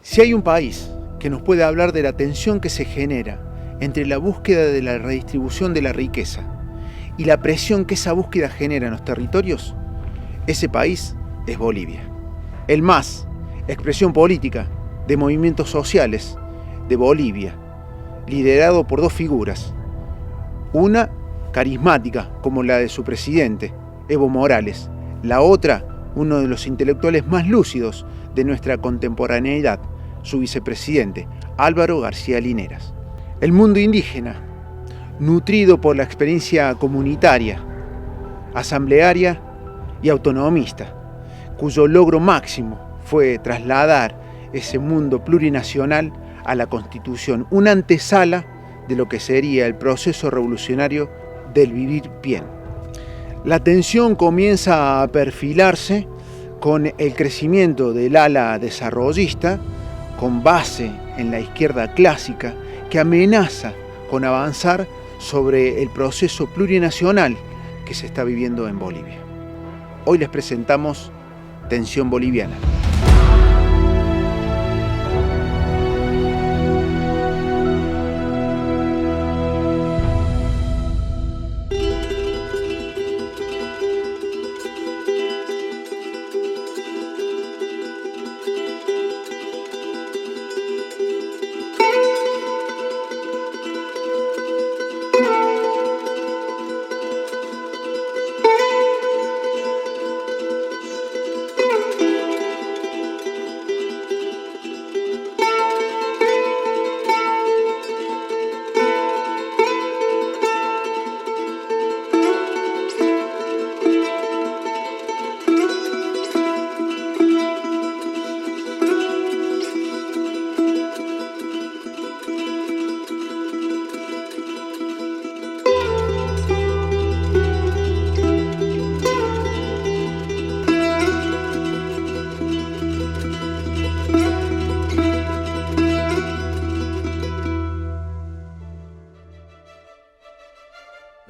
Si hay un país que nos puede hablar de la tensión que se genera entre la búsqueda de la redistribución de la riqueza y la presión que esa búsqueda genera en los territorios, ese país es Bolivia. El MAS, expresión política de movimientos sociales de Bolivia, liderado por dos figuras. Una carismática, como la de su presidente, Evo Morales. La otra, uno de los intelectuales más lúcidos de nuestra contemporaneidad, su vicepresidente, Álvaro García Lineras. El mundo indígena, nutrido por la experiencia comunitaria, asamblearia y autonomista, cuyo logro máximo fue trasladar ese mundo plurinacional a la Constitución, una antesala de lo que sería el proceso revolucionario del vivir bien. La tensión comienza a perfilarse con el crecimiento del ala desarrollista, con base en la izquierda clásica, que amenaza con avanzar sobre el proceso plurinacional que se está viviendo en Bolivia. Hoy les presentamos Tensión Boliviana.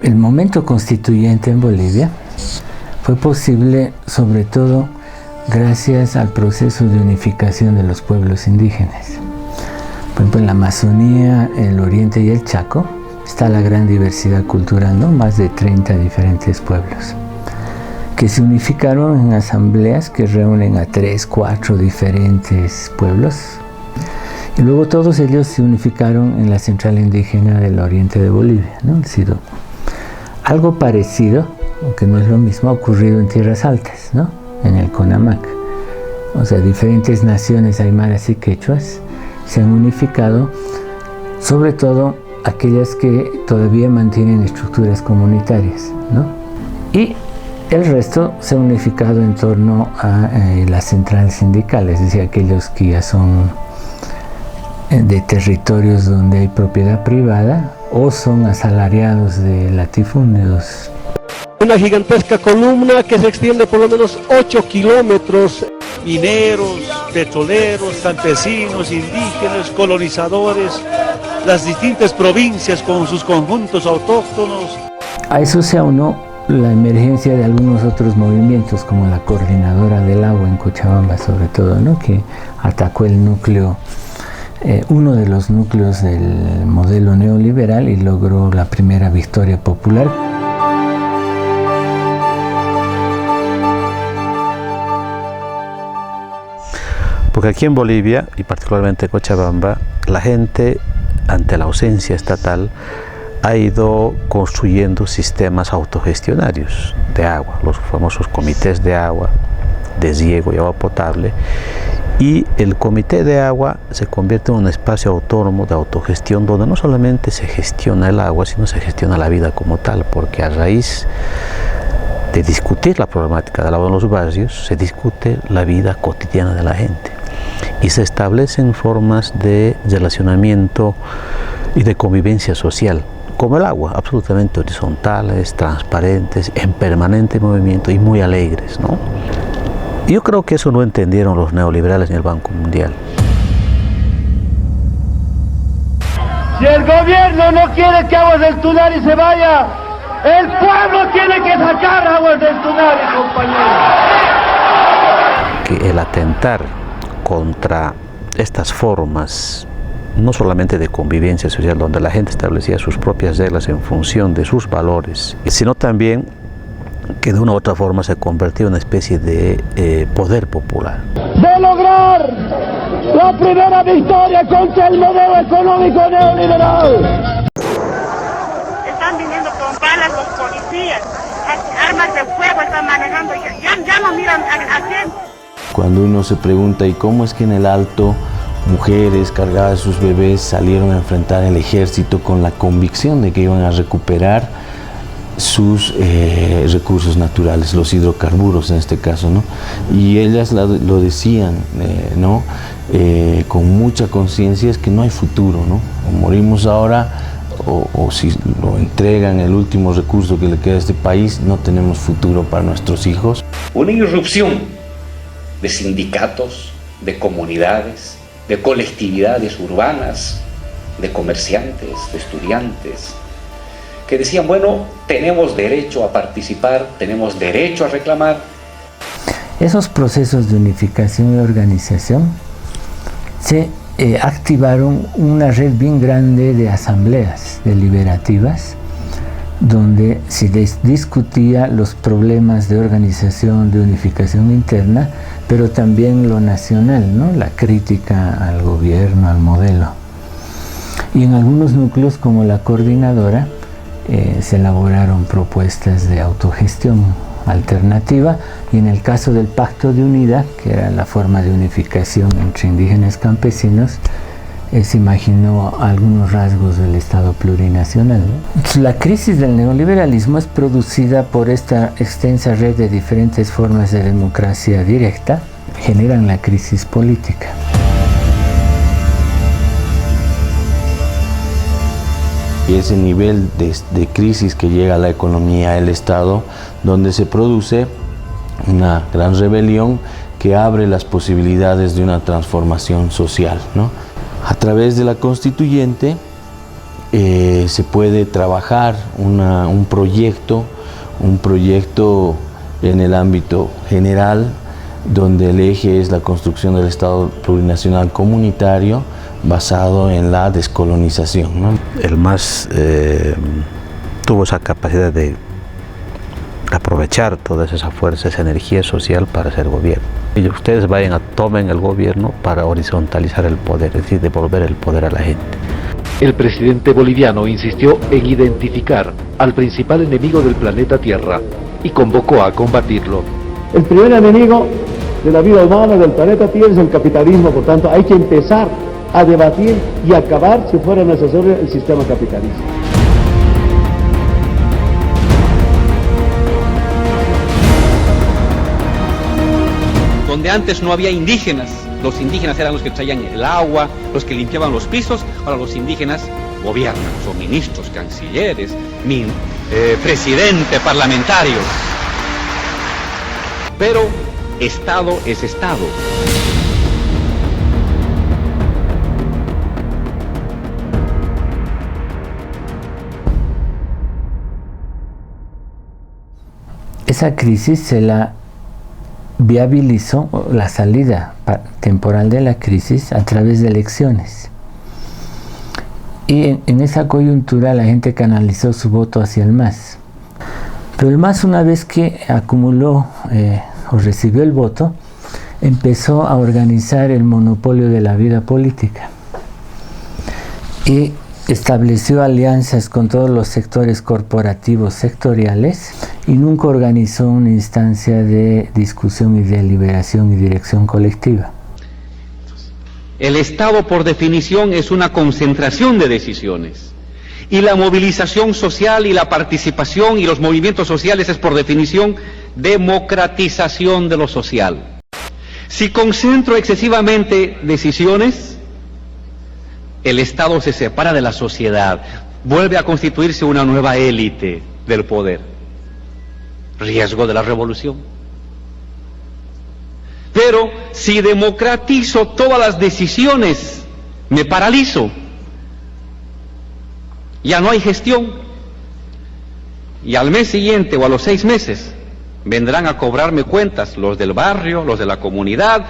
El momento constituyente en Bolivia fue posible sobre todo gracias al proceso de unificación de los pueblos indígenas. Por ejemplo, en la Amazonía, el Oriente y el Chaco está la gran diversidad cultural, ¿no? Más de 30 diferentes pueblos que se unificaron en asambleas que reúnen a 3, 4 diferentes pueblos. Y luego todos ellos se unificaron en la central indígena del oriente de Bolivia, ¿no? Ha sido algo parecido, aunque no es lo mismo, ha ocurrido en Tierras Altas, ¿no? En el Conamac. O sea, diferentes naciones aymaras y quechuas se han unificado, sobre todo aquellas que todavía mantienen estructuras comunitarias, ¿no? Y el resto se ha unificado en torno a la central sindical, es decir, aquellos que ya son de territorios donde hay propiedad privada o son asalariados de latifundios. Una gigantesca columna que se extiende por lo menos 8 kilómetros. Mineros, petroleros, campesinos, indígenas, colonizadores, las distintas provincias con sus conjuntos autóctonos. A eso se aunó la emergencia de algunos otros movimientos, como la Coordinadora del Agua en Cochabamba sobre todo, ¿no? Que atacó el núcleo, uno de los núcleos del modelo neoliberal y logró la primera victoria popular. Porque aquí en Bolivia, y particularmente en Cochabamba, la gente, ante la ausencia estatal, ha ido construyendo sistemas autogestionarios de agua, los famosos comités de agua, deshiego y agua potable. Y el comité de agua se convierte en un espacio autónomo de autogestión donde no solamente se gestiona el agua, sino se gestiona la vida como tal, porque a raíz de discutir la problemática del agua en los barrios, se discute la vida cotidiana de la gente y se establecen formas de relacionamiento y de convivencia social, como el agua, absolutamente horizontales, transparentes, en permanente movimiento y muy alegres, ¿no? Yo creo que eso no entendieron los neoliberales ni el Banco Mundial. Si el gobierno no quiere que Aguas del Tunari se vaya, el pueblo tiene que sacar Aguas del Tunari, compañeros. Que el atentar contra estas formas, no solamente de convivencia social, donde la gente establecía sus propias reglas en función de sus valores, sino también que de una u otra forma se convertía en una especie de poder popular. De lograr la primera victoria contra el modelo económico neoliberal. Están viniendo con balas los policías, armas de fuego están manejando, ya no miran a quién. Cuando uno se pregunta, ¿y cómo es que en el Alto mujeres cargadas de sus bebés salieron a enfrentar el ejército con la convicción de que iban a recuperar sus recursos naturales, los hidrocarburos en este caso, ¿no? Y ellas lo decían, ¿no? Con mucha conciencia, es que no hay futuro, ¿no? O morimos ahora, o si lo entregan el último recurso que le queda a este país, no tenemos futuro para nuestros hijos. Una irrupción de sindicatos, de comunidades, de colectividades urbanas, de comerciantes, de estudiantes, que decían, bueno, tenemos derecho a participar, tenemos derecho a reclamar. Esos procesos de unificación y organización se activaron una red bien grande de asambleas deliberativas donde se discutía los problemas de organización, de unificación interna, pero también lo nacional, ¿no? La crítica al gobierno, al modelo. Y en algunos núcleos como la coordinadora se elaboraron propuestas de autogestión alternativa, y en el caso del Pacto de Unidad, que era la forma de unificación entre indígenas campesinos, se imaginó algunos rasgos del Estado plurinacional, ¿no? La crisis del neoliberalismo es producida por esta extensa red de diferentes formas de democracia directa, generan la crisis política. Y ese nivel de crisis que llega a la economía, el Estado, donde se produce una gran rebelión que abre las posibilidades de una transformación social, ¿no? A través de la constituyente se puede trabajar un proyecto en el ámbito general, donde el eje es la construcción del Estado plurinacional comunitario basado en la descolonización, ¿no? El MAS tuvo esa capacidad de aprovechar todas esas fuerzas, esa energía social para hacer gobierno. Y ustedes tomen el gobierno para horizontalizar el poder, es decir, devolver el poder a la gente. El presidente boliviano insistió en identificar al principal enemigo del planeta Tierra y convocó a combatirlo. El primer enemigo de la vida humana, del planeta Tierra, es el capitalismo. Por tanto, hay que empezar a debatir y acabar, si fuera necesario, el sistema capitalista. Donde antes no había indígenas, los indígenas eran los que traían el agua, los que limpiaban los pisos, ahora los indígenas gobiernan, son ministros, cancilleres, presidente, parlamentarios. Pero Estado es Estado. Esa crisis se la viabilizó, la salida temporal de la crisis, a través de elecciones. Y en esa coyuntura la gente canalizó su voto hacia el MAS. Pero el MAS, una vez que acumuló o recibió el voto, empezó a organizar el monopolio de la vida política. Y estableció alianzas con todos los sectores corporativos sectoriales y nunca organizó una instancia de discusión y deliberación y dirección colectiva. El Estado, por definición, es una concentración de decisiones. Y la movilización social y la participación y los movimientos sociales es, por definición, democratización de lo social. Si concentro excesivamente decisiones, el Estado se separa de la sociedad, vuelve a constituirse una nueva élite del poder. Riesgo de la revolución. Pero si democratizo todas las decisiones, me paralizo. Ya no hay gestión. Y al mes siguiente o a los 6 meses vendrán a cobrarme cuentas los del barrio, los de la comunidad.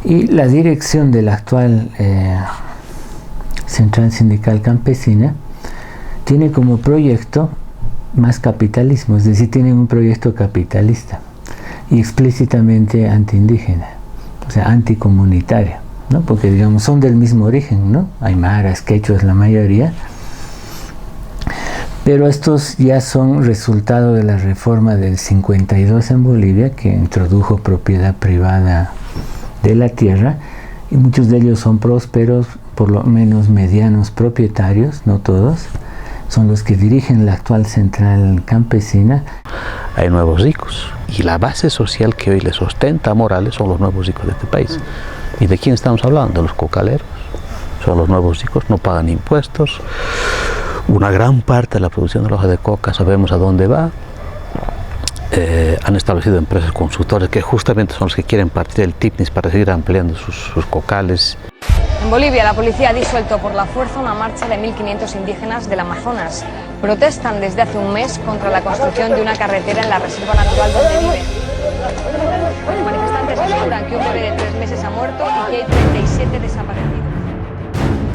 Y la dirección de la actual Central Sindical Campesina tiene como proyecto más capitalismo, es decir, tienen un proyecto capitalista y explícitamente antiindígena, o sea, anticomunitario, ¿no? Porque digamos son del mismo origen, ¿no? Aymaras, quechuas, la mayoría, pero estos ya son resultado de la reforma del 52 en Bolivia, que introdujo propiedad privada de la tierra, y muchos de ellos son prósperos, por lo menos medianos propietarios, no todos, son los que dirigen la actual Central Campesina. Hay nuevos ricos y la base social que hoy les sustenta a Morales son los nuevos ricos de este país. ¿Y de quién estamos hablando? Los cocaleros. Son los nuevos ricos, no pagan impuestos. Una gran parte de la producción de la hoja de coca sabemos a dónde va. Han establecido empresas consultoras que justamente son los que quieren partir el TIPNIS para seguir ampliando sus cocales. En Bolivia, la policía ha disuelto por la fuerza una marcha de 1.500 indígenas del Amazonas. Protestan desde hace un mes contra la construcción de una carretera en la reserva natural donde viven. Los manifestantes aseguran que un bebé de 3 meses ha muerto y que hay 37 desaparecidos.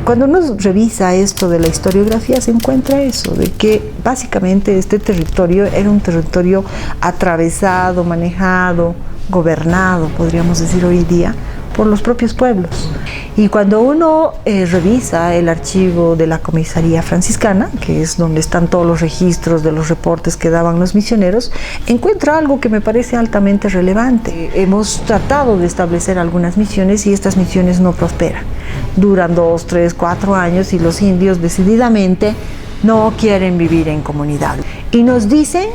Cuando uno revisa esto de la historiografía se encuentra eso, de que básicamente este territorio era un territorio atravesado, manejado, gobernado, podríamos decir hoy día, por los propios pueblos. Y cuando uno revisa el archivo de la comisaría franciscana, que es donde están todos los registros de los reportes que daban los misioneros, encuentra algo que me parece altamente relevante. Hemos tratado de establecer algunas misiones y estas misiones no prosperan. Duran 2, 3, 4 años y los indios decididamente no quieren vivir en comunidad. Y nos dicen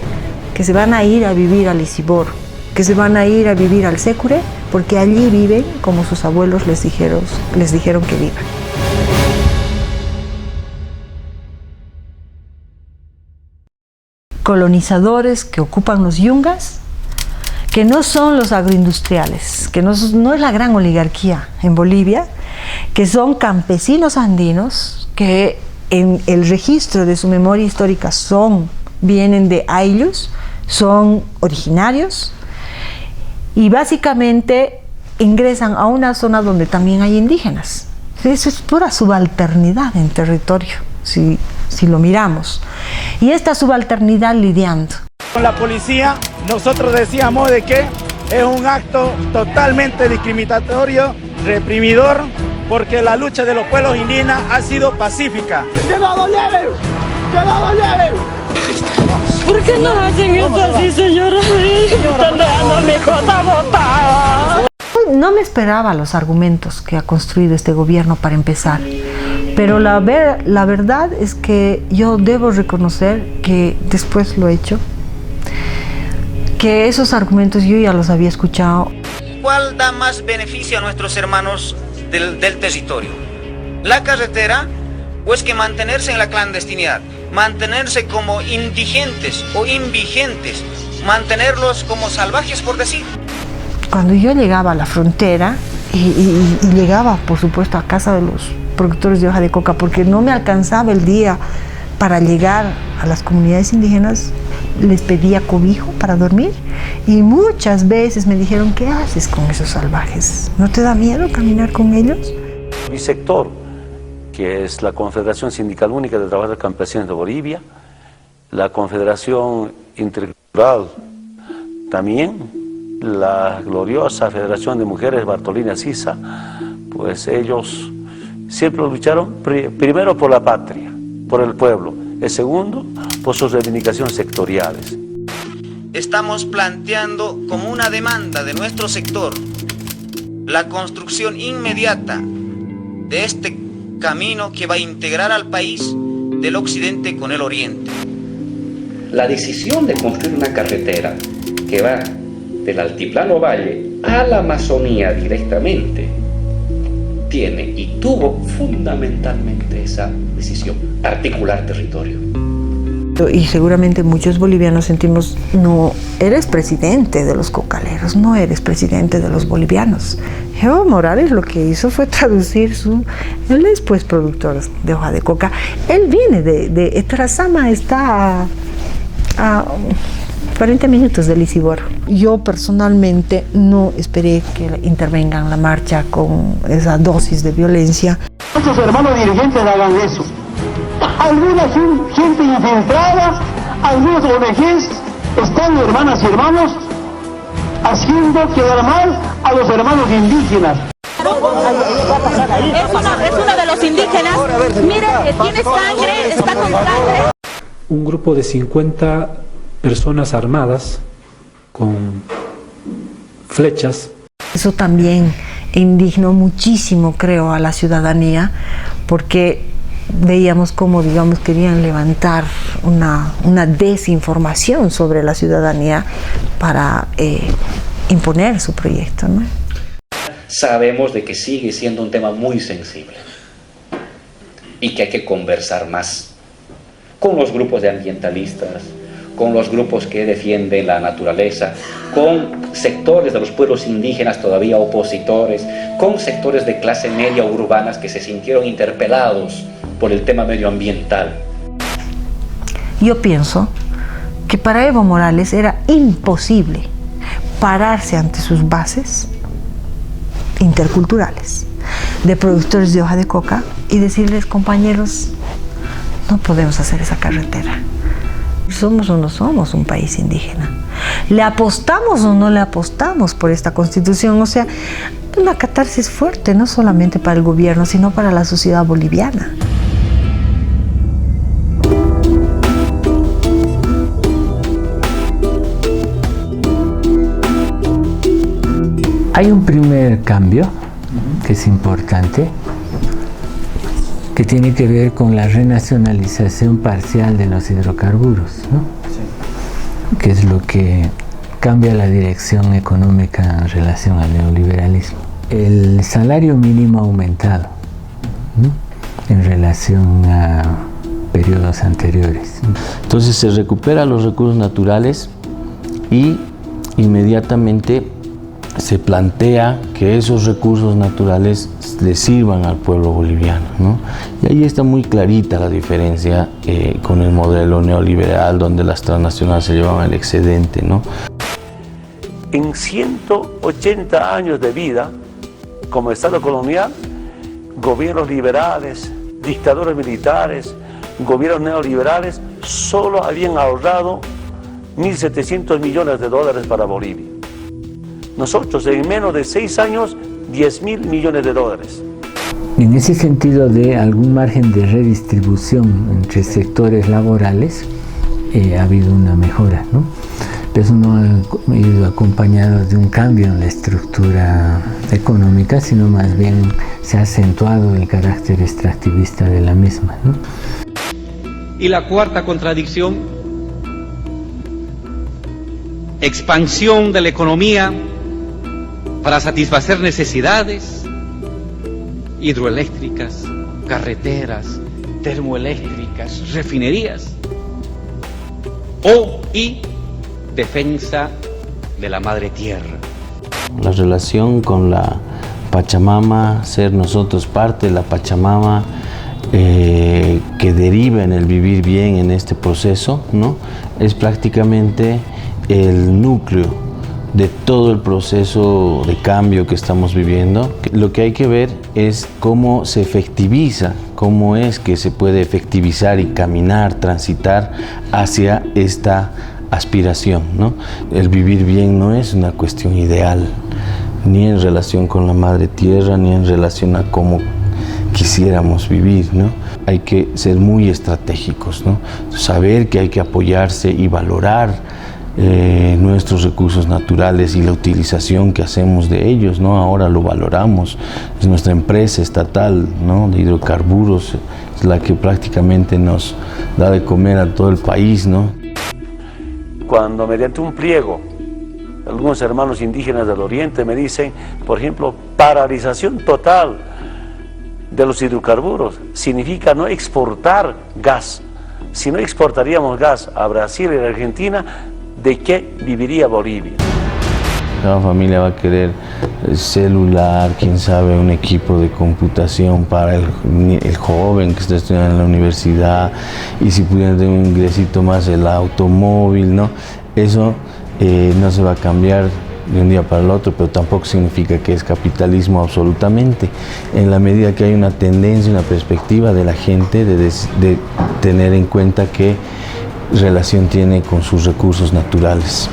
que se van a ir a vivir al Isibor, que se van a ir a vivir al Sécure, porque allí viven como sus abuelos les dijeron que vivan. Colonizadores que ocupan los yungas, que no son los agroindustriales, que no es la gran oligarquía en Bolivia, que son campesinos andinos, que en el registro de su memoria histórica vienen de Ayllus, son originarios, y básicamente ingresan a una zona donde también hay indígenas. Eso es pura subalternidad en territorio, si lo miramos. Y esta subalternidad lidiando. Con la policía nosotros decíamos de que es un acto totalmente discriminatorio, reprimidor, porque la lucha de los pueblos indígenas ha sido pacífica. ¡Que no lo lleven! ¡Que no lo lleven! ¿Por qué no hacen esto así, señora? Están dejando a mi cosa botada. No me esperaba los argumentos que ha construido este gobierno para empezar, pero la verdad es que yo debo reconocer que después lo he hecho, que esos argumentos yo ya los había escuchado. ¿Cuál da más beneficio a nuestros hermanos del territorio? ¿La carretera o es que mantenerse en la clandestinidad? Mantenerse como indigentes o invigentes, mantenerlos como salvajes, por decir. Cuando yo llegaba a la frontera y llegaba, por supuesto, a casa de los productores de hoja de coca, porque no me alcanzaba el día para llegar a las comunidades indígenas, les pedía cobijo para dormir y muchas veces me dijeron: ¿qué haces con esos salvajes? ¿No te da miedo caminar con ellos? Mi sector, que es la Confederación Sindical Única de Trabajadores Campesinos de Bolivia, la Confederación Intercultural también, la gloriosa Federación de Mujeres Bartolina Sisa, pues ellos siempre lucharon primero por la patria, por el pueblo, el segundo por sus reivindicaciones sectoriales. Estamos planteando como una demanda de nuestro sector la construcción inmediata de este camino que va a integrar al país del occidente con el oriente. La decisión de construir una carretera que va del Altiplano Valle a la Amazonía directamente tiene y tuvo fundamentalmente esa decisión: articular territorio. Y seguramente muchos bolivianos sentimos: no eres presidente de los cocaleros, no eres presidente de los bolivianos. Evo Morales lo que hizo fue traducir él es pues productor de hoja de coca. Él viene de Trazama, está a 40 minutos de Lisiborro. Yo personalmente no esperé que intervengan en la marcha con esa dosis de violencia. Muchos hermanos dirigentes hagan eso. Alguna gente infiltrada, algunos ONGs están, hermanas y hermanos, haciendo quedar mal a los hermanos indígenas. Es uno de los indígenas. Mire, tiene sangre, está con sangre. Un grupo de 50 personas armadas con flechas. Eso también indignó muchísimo, creo, a la ciudadanía, porque veíamos cómo, digamos, querían levantar una desinformación sobre la ciudadanía para imponer su proyecto, ¿no? Sabemos de que sigue siendo un tema muy sensible y que hay que conversar más con los grupos de ambientalistas, con los grupos que defienden la naturaleza, con sectores de los pueblos indígenas todavía opositores, con sectores de clase media urbanas que se sintieron interpelados por el tema medioambiental. Yo pienso que para Evo Morales era imposible pararse ante sus bases interculturales de productores de hoja de coca y decirles: compañeros, no podemos hacer esa carretera. ¿Somos o no somos un país indígena? ¿Le apostamos o no le apostamos por esta constitución? O sea, una catarsis fuerte, no solamente para el gobierno, sino para la sociedad boliviana. Hay un primer cambio que es importante, que tiene que ver con la renacionalización parcial de los hidrocarburos, ¿no? Sí. Que es lo que cambia la dirección económica en relación al neoliberalismo. El salario mínimo ha aumentado, ¿no?, en relación a periodos anteriores. Entonces se recuperan los recursos naturales y inmediatamente se plantea que esos recursos naturales le sirvan al pueblo boliviano, ¿no? Y ahí está muy clarita la diferencia con el modelo neoliberal, donde las transnacionales se llevaban el excedente, ¿no? En 180 años de vida como Estado colonial, gobiernos liberales, dictadores militares, gobiernos neoliberales, solo habían ahorrado 1.700 millones de dólares para Bolivia. Nosotros en menos de 6 años, 10.000 millones de dólares. En ese sentido de algún margen de redistribución entre sectores laborales, ha habido una mejora, ¿no? Pero eso no ha ido acompañado de un cambio en la estructura económica, sino más bien se ha acentuado el carácter extractivista de la misma, ¿no? Y la cuarta contradicción: expansión de la economía para satisfacer necesidades hidroeléctricas, carreteras, termoeléctricas, refinerías, y defensa de la madre tierra. La relación con la Pachamama, ser nosotros parte de la Pachamama, que deriva en el vivir bien en este proceso, ¿no?, es prácticamente el núcleo de todo el proceso de cambio que estamos viviendo. Lo que hay que ver es cómo se efectiviza, cómo es que se puede efectivizar y caminar, transitar hacia esta aspiración, ¿no? El vivir bien no es una cuestión ideal, ni en relación con la madre tierra, ni en relación a cómo quisiéramos vivir, ¿no? Hay que ser muy estratégicos, ¿no? Saber que hay que apoyarse y valorar nuestros recursos naturales y la utilización que hacemos de ellos, ¿no? Ahora lo valoramos. Es nuestra empresa estatal, ¿no?, de hidrocarburos, es la que prácticamente nos da de comer a todo el país, ¿no? Cuando mediante un pliego algunos hermanos indígenas del oriente me dicen, por ejemplo, paralización total de los hidrocarburos significa no exportar gas. Si no exportaríamos gas a Brasil y a Argentina, ¿de qué viviría Bolivia? Cada familia va a querer el celular, quién sabe, un equipo de computación para el joven que está estudiando en la universidad, y si pudieran tener un ingresito más, el automóvil, ¿no? Eso no se va a cambiar de un día para el otro, pero tampoco significa que es capitalismo absolutamente, en la medida que hay una tendencia, una perspectiva de la gente de tener en cuenta qué relación tiene con sus recursos naturales.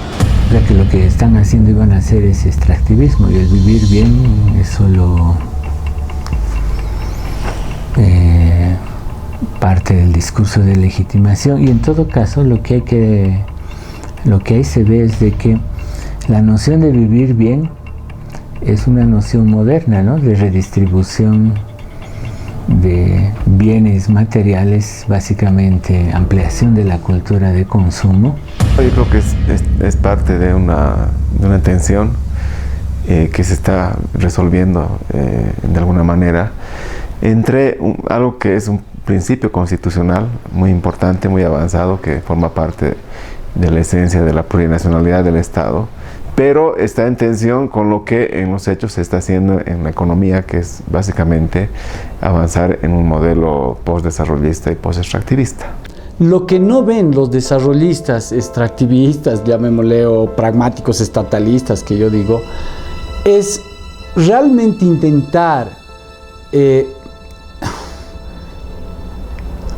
O sea que lo que están haciendo y van a hacer es extractivismo, y el vivir bien es solo parte del discurso de legitimación. Y en todo caso lo que ahí se ve es de que la noción de vivir bien es una noción moderna, ¿no?, de redistribución de bienes materiales, básicamente ampliación de la cultura de consumo. Yo creo que es parte de una tensión que se está resolviendo de alguna manera entre algo que es un principio constitucional muy importante, muy avanzado, que forma parte de la esencia de la plurinacionalidad del Estado, pero está en tensión con lo que en los hechos se está haciendo en la economía, que es básicamente avanzar en un modelo postdesarrollista y postextractivista. Lo que no ven los desarrollistas extractivistas, llamémosle, o pragmáticos estatalistas, que yo digo, es realmente intentar,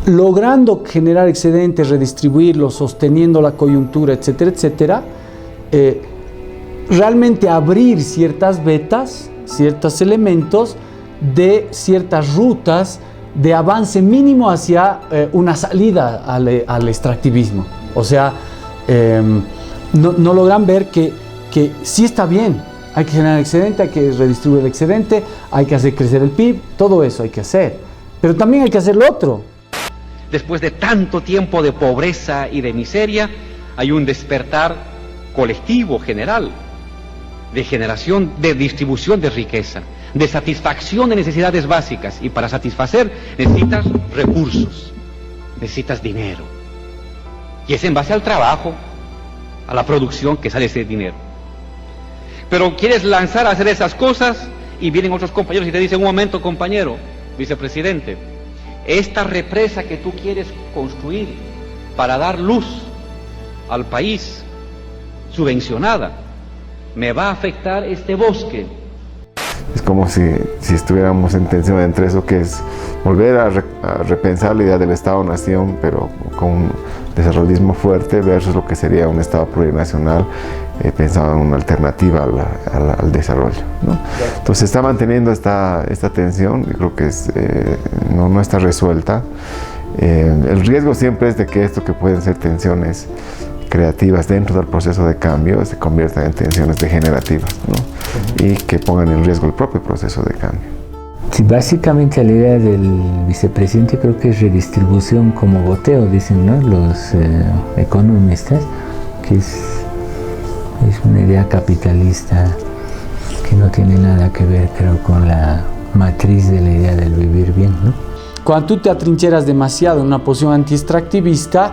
logrando generar excedentes, redistribuirlos, sosteniendo la coyuntura, etcétera, etcétera, realmente abrir ciertas vetas, ciertos elementos de ciertas rutas de avance mínimo hacia una salida al extractivismo. O sea, no logran ver que sí está bien, hay que generar excedente, hay que redistribuir el excedente, hay que hacer crecer el PIB, todo eso hay que hacer, pero también hay que hacer lo otro. Después de tanto tiempo de pobreza y de miseria, hay un despertar colectivo, general, de generación, de distribución de riqueza, de satisfacción de necesidades básicas, y para satisfacer necesitas recursos, necesitas dinero, y es en base al trabajo, a la producción, que sale ese dinero. Pero quieres lanzar a hacer esas cosas y vienen otros compañeros y te dicen: un momento, compañero, vicepresidente, esta represa que tú quieres construir para dar luz al país, subvencionada, me va a afectar este bosque. Es como si estuviéramos en tensión entre eso que es volver a repensar la idea del Estado-Nación, pero con un desarrollismo fuerte, versus lo que sería un Estado plurinacional pensado en una alternativa al desarrollo, ¿no? Entonces se está manteniendo esta tensión. Yo creo que no está resuelta. El riesgo siempre es de que esto, que pueden ser tensiones creativas dentro del proceso de cambio, se conviertan en tensiones degenerativas, ¿no? Y que pongan en riesgo el propio proceso de cambio. Sí, básicamente la idea del vicepresidente creo que es redistribución como goteo, dicen, ¿no?, los economistas, que es una idea capitalista que no tiene nada que ver, creo, con la matriz de la idea del vivir bien, ¿no? Cuando tú te atrincheras demasiado en una posición anti-extractivista,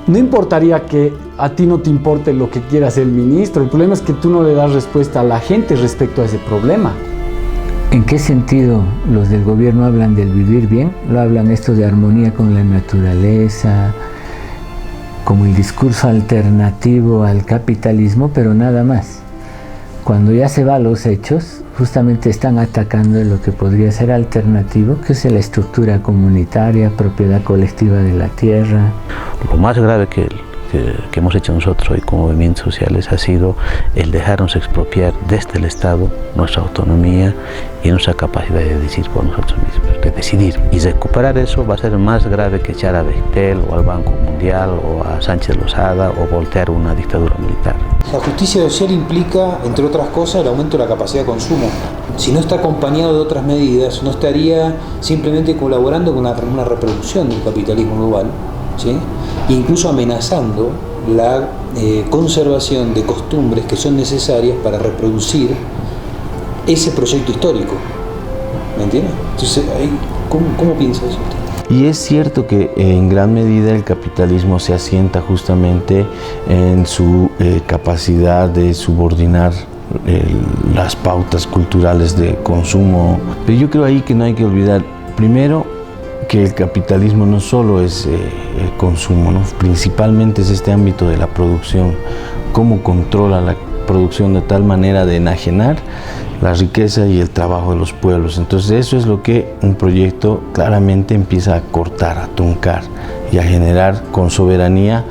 no importaría que a ti no te importe lo que quiera hacer el ministro. El problema es que tú no le das respuesta a la gente respecto a ese problema. ¿En qué sentido los del gobierno hablan del vivir bien? Lo hablan esto de armonía con la naturaleza, como el discurso alternativo al capitalismo, pero nada más. Cuando ya se va a los hechos, justamente están atacando lo que podría ser alternativo, que es la estructura comunitaria, propiedad colectiva de la tierra. Lo más grave que hemos hecho nosotros hoy como movimientos sociales ha sido el dejarnos expropiar desde el Estado nuestra autonomía y nuestra capacidad de decidir por nosotros mismos, de decidir. Y recuperar eso va a ser más grave que echar a Bechtel o al Banco Mundial o a Sánchez Lozada o voltear una dictadura militar. La justicia social implica, entre otras cosas, el aumento de la capacidad de consumo. Si no está acompañado de otras medidas, no estaría simplemente colaborando con una reproducción del capitalismo global, ¿sí?, incluso amenazando la conservación de costumbres que son necesarias para reproducir ese proyecto histórico. ¿Me entiendes? Entonces, ¿cómo piensa eso usted? Y es cierto que en gran medida el capitalismo se asienta justamente en su capacidad de subordinar las pautas culturales de consumo. Pero yo creo ahí que no hay que olvidar, primero, que el capitalismo no solo es el consumo, ¿no? Principalmente es este ámbito de la producción, cómo controla la producción de tal manera de enajenar la riqueza y el trabajo de los pueblos. Entonces eso es lo que un proyecto claramente empieza a cortar, a truncar y a generar con soberanía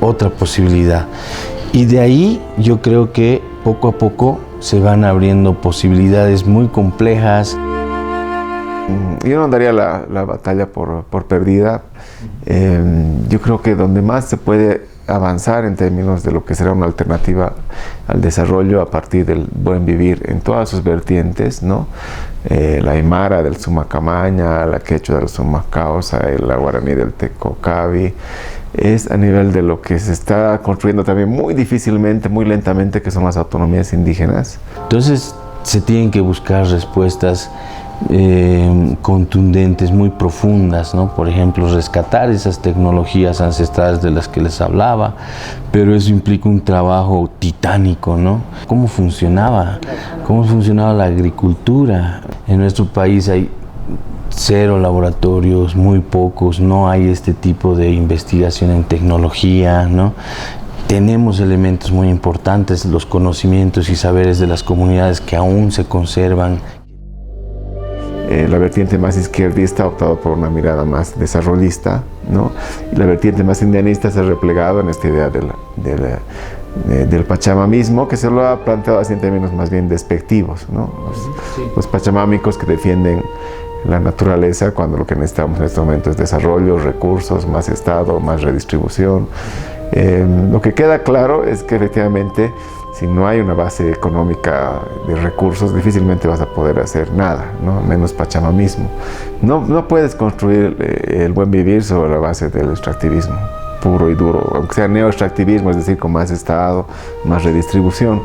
otra posibilidad. Y de ahí yo creo que poco a poco se van abriendo posibilidades muy complejas. Yo no daría la batalla por perdida. Yo creo que donde más se puede avanzar en términos de lo que será una alternativa al desarrollo a partir del buen vivir en todas sus vertientes, ¿no? La aymara del Sumacamaña, la quechua del Sumacausa, la guaraní del Tecocavi, es a nivel de lo que se está construyendo también muy difícilmente, muy lentamente, que son las autonomías indígenas. Entonces se tienen que buscar respuestas contundentes, muy profundas, ¿no? Por ejemplo, rescatar esas tecnologías ancestrales de las que les hablaba, pero eso implica un trabajo titánico, ¿no? ¿Cómo funcionaba la agricultura? En nuestro país hay 0 laboratorios, muy pocos, no hay este tipo de investigación en tecnología, ¿no? Tenemos elementos muy importantes, los conocimientos y saberes de las comunidades que aún se conservan. La vertiente más izquierdista ha optado por una mirada más desarrollista, ¿no? Y la vertiente más indianista se ha replegado en esta idea del pachamamismo, que se lo ha planteado así en términos más bien despectivos, ¿no? Los pachamámicos que defienden la naturaleza cuando lo que necesitamos en este momento es desarrollo, recursos, más Estado, más redistribución. Lo que queda claro es que efectivamente si no hay una base económica de recursos, difícilmente vas a poder hacer nada, ¿no? Menos pachamamismo. No puedes construir el buen vivir sobre la base del extractivismo puro y duro, aunque sea neoextractivismo, es decir, con más Estado, más redistribución.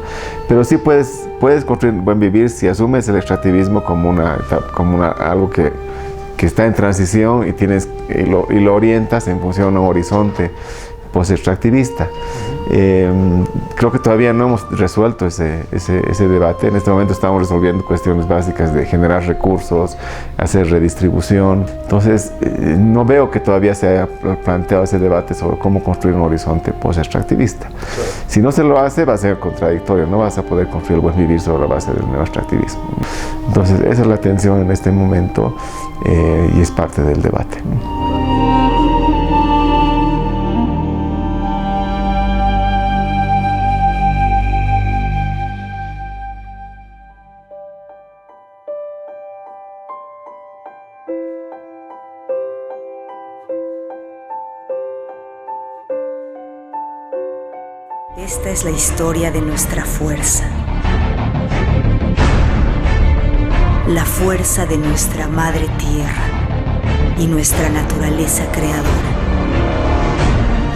Pero sí puedes construir buen vivir si asumes el extractivismo como algo que está en transición y lo orientas en función a un horizonte post-extractivista. Creo que todavía no hemos resuelto ese debate. En este momento estamos resolviendo cuestiones básicas de generar recursos, hacer redistribución. Entonces, no veo que todavía se haya planteado ese debate sobre cómo construir un horizonte post-extractivista. Si no se lo hace, va a ser contradictorio. No vas a poder construir el buen vivir sobre la base del neoextractivismo. Entonces, esa es la tensión en este momento y es parte del debate, ¿no? Esta es la historia de nuestra fuerza. La fuerza de nuestra madre tierra y nuestra naturaleza creadora.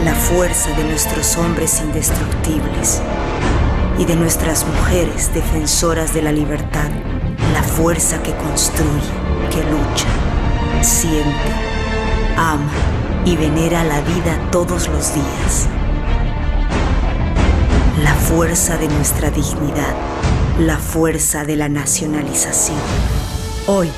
La fuerza de nuestros hombres indestructibles y de nuestras mujeres defensoras de la libertad. La fuerza que construye, que lucha, siente, ama y venera la vida todos los días. La fuerza de nuestra dignidad, la fuerza de la nacionalización. Hoy,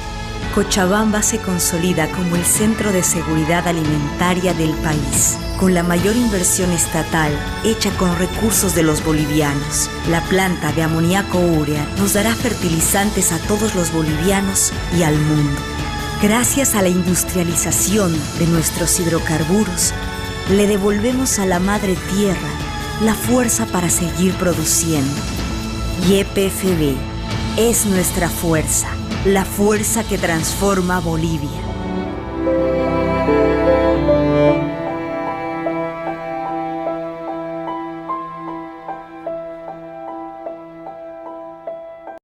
Cochabamba se consolida como el centro de seguridad alimentaria del país, con la mayor inversión estatal hecha con recursos de los bolivianos. La planta de amoníaco úrea nos dará fertilizantes a todos los bolivianos y al mundo. Gracias a la industrialización de nuestros hidrocarburos, le devolvemos a la madre tierra la fuerza para seguir produciendo. YPFB es nuestra fuerza, la fuerza que transforma Bolivia.